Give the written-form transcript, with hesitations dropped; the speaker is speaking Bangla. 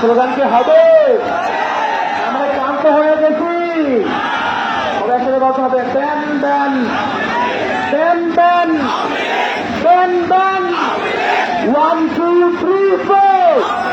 স্লোগান কি হবে? আমরা ক্লান্ত হয়ে গেছি। তবে আসলে বলতে হবে ব্যান ব্যান ব্যান ব্যান ব্যান ব্যান 1 2 3 4